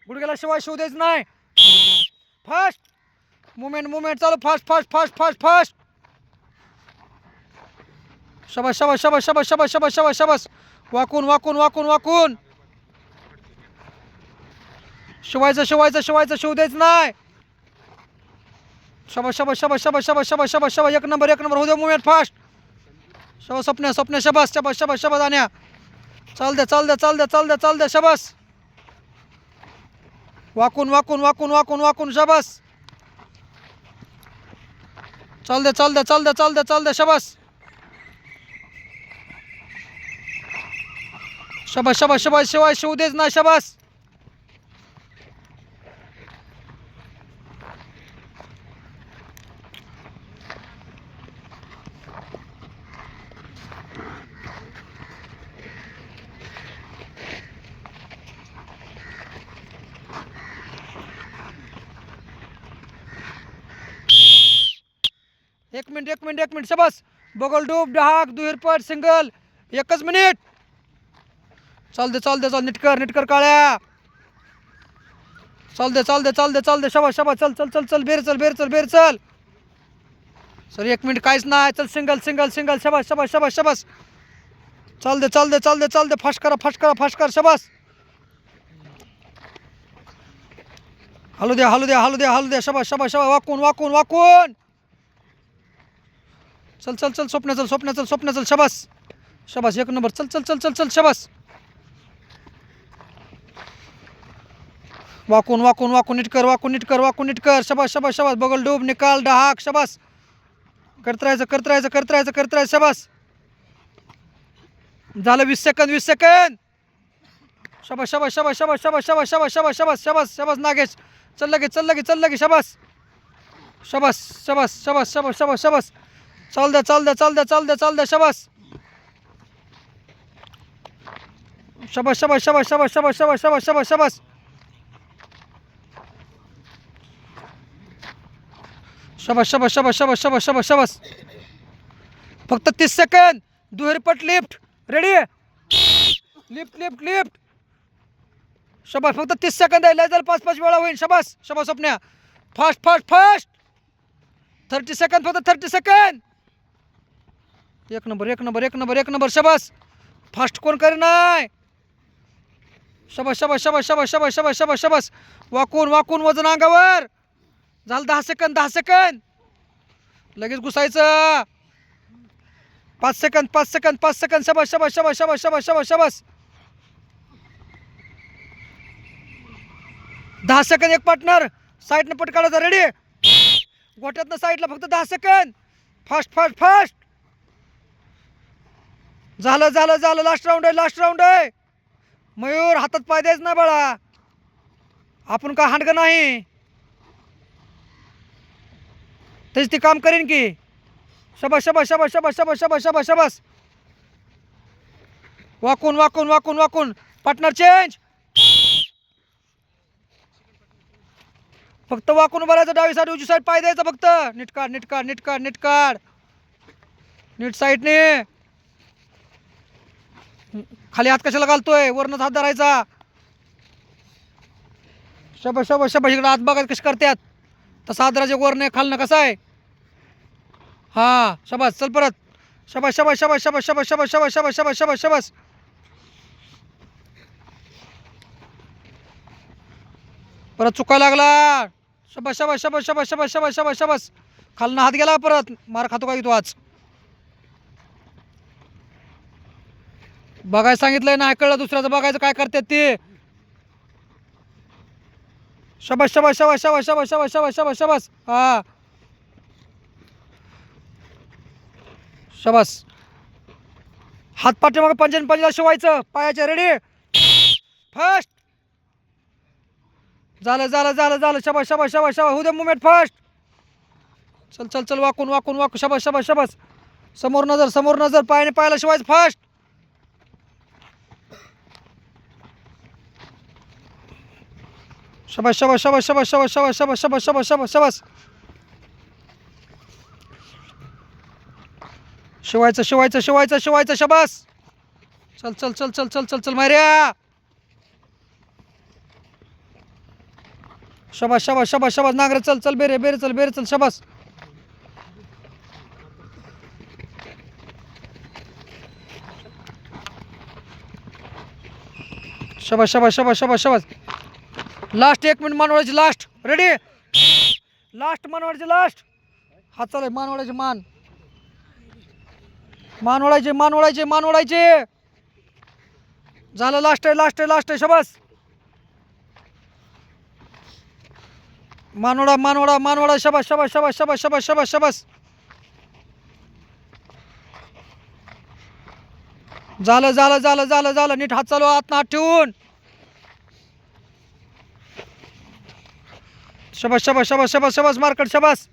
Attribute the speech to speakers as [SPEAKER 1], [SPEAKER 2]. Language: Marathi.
[SPEAKER 1] गुडघ्याला शिवाय शिव द्यायचं नाही. फास्ट मुवमेंट चालू. Fast fast fast fast fast. शाबास शाबास शाबास शाबास शाबास शाबास शाबास शाबास. वाकून वाकून वाकून वाकून शिवायचं शिवायचं शिवायचं शिव द्यायचं नाही. शाबास शाबास शाबास शाबास शाबास शाबास शाबास शाबास. एक नंबर होऊ दे. Movement fast. शाबास स्वप्न्या स्वप्न्या. शाबास शाबास शाबास शाबास. आण्या चाल द्या चाल द्या चाल द्या चाल द्या चाल द्या. शाबास. वाकून वाकून वाकून वाकून वाकून. शाबास. चाल द्या चाल द्या चाल द्या चाल द्या चाल द्या. शाबास शाबास शाबास शाबास. शिवाय शिव देच ना. शाबास. एक मिनिट. शाबास. बगल डूब डहाक दुहेरपट सिंगल. एकच मिनिट. चाल दे चाल दे चाल. नीटकर काळ्या. चाल दे चाल दे चाल दे चाल दे. शाबास शाबास. चल चल चल चल. बेर चल. सर 1 मिनिट काहीच नाही. चल सिंगल. शाबास शाबास शाबास शाबास. चाल दे चाल दे चाल दे चाल दे. फास्ट करा. शाबास. हलू द्या. शाबास शाबास शाबास. वाकून. चल स्वप्न चल. शाबास. एक नंबर. चल. शाबास. वाकून नीट कर. शाबास. बगल डूब निकाल डहाक. शाबास. करत राहायचं. शाबास. झालं 20 सेकंद. शाबास. नागेश चल लगे. शाबास. चाल द्या. शाबास. शाबास. फक्त 30 सेकंद. दुहेरीपट लिफ्ट. रेडी. लिफ्ट. शाबास. फक्त 30 सेकंद आहे. लय झालं 5 वेळा होईल. शाबास स्वप्न्या. फास्ट. 30 सेकंद. फक्त 30 सेकंद. एक नंबर. शाबास. फास्ट कोण करे नाही. शाबास. वाकून वजन अंगावर. झालं 10 सेकंद. लगेच घुसायचं. 5 सेकंद. शाबास. 10 सेकंद. एक पार्टनर साईडनं पट काढायचा. रेडी. गोट्यातनं साईडला फक्त 10 सेकंद. फास्ट. झालं. लास्ट राऊंड आहे. मयूर हातात पाय द्यायच ना बाळा. आपण का हांडगं नाही. तेच ती काम करीन की. शाबास. वाकून. Partner change. फक्त वाकून उभं राहायचं. डावी साईड उजवी साईड पाय द्यायचा फक्त. नीट काढ. नीट साईडने. खाली हात कशाला घालतोय. वरनच हात धरायचा. शाबास. इकडे हात बघा कशी करतात. तसा हात धरायचे. वरने खालनं कसं आहे. हा शाबास. चल परत. शाबास. परत चुकायला लागला. शाबास. खालनं हात गेला परत. मार खातो का तू आज. बघायला सांगितलंय ना. कळलं दुसऱ्याचं बघायचं काय करतात ते. शाबास. हा शाबास. हात पाठीमागं पंजाला शिवायचं. पायाच्या. रेडी. फास्ट. झालं. शाबास. होऊ दे मुवमेंट फास्ट. चल. वाकून. शाबास. समोर नजर. पायाला शिवायचं. फास्ट. शाबास. शिवायचं. शाबास. चल मार्या. शबास शबास शबास शबास नांगरे चल चल बेरे बेरे चल बेरे चल शबास शबास शबास शबास शबास शबास लास्ट 1 मिनिट मानवड्याची लास्ट रेडी लास्ट मानवड्याची लास्ट हात चालू आहे मानवड्याचे मानवड्याचे मानवड्याचे मानवड्याचे झालं लास्ट आहे शबास मानवडा मानवडा मानवडा शबास शबास शबास शबास शबास शबास शबास झालं झालं झालं झालं झालं नीट हात चालू हात नाट ठेवून शबास शबास शबास शबास शबास मार्कट शबास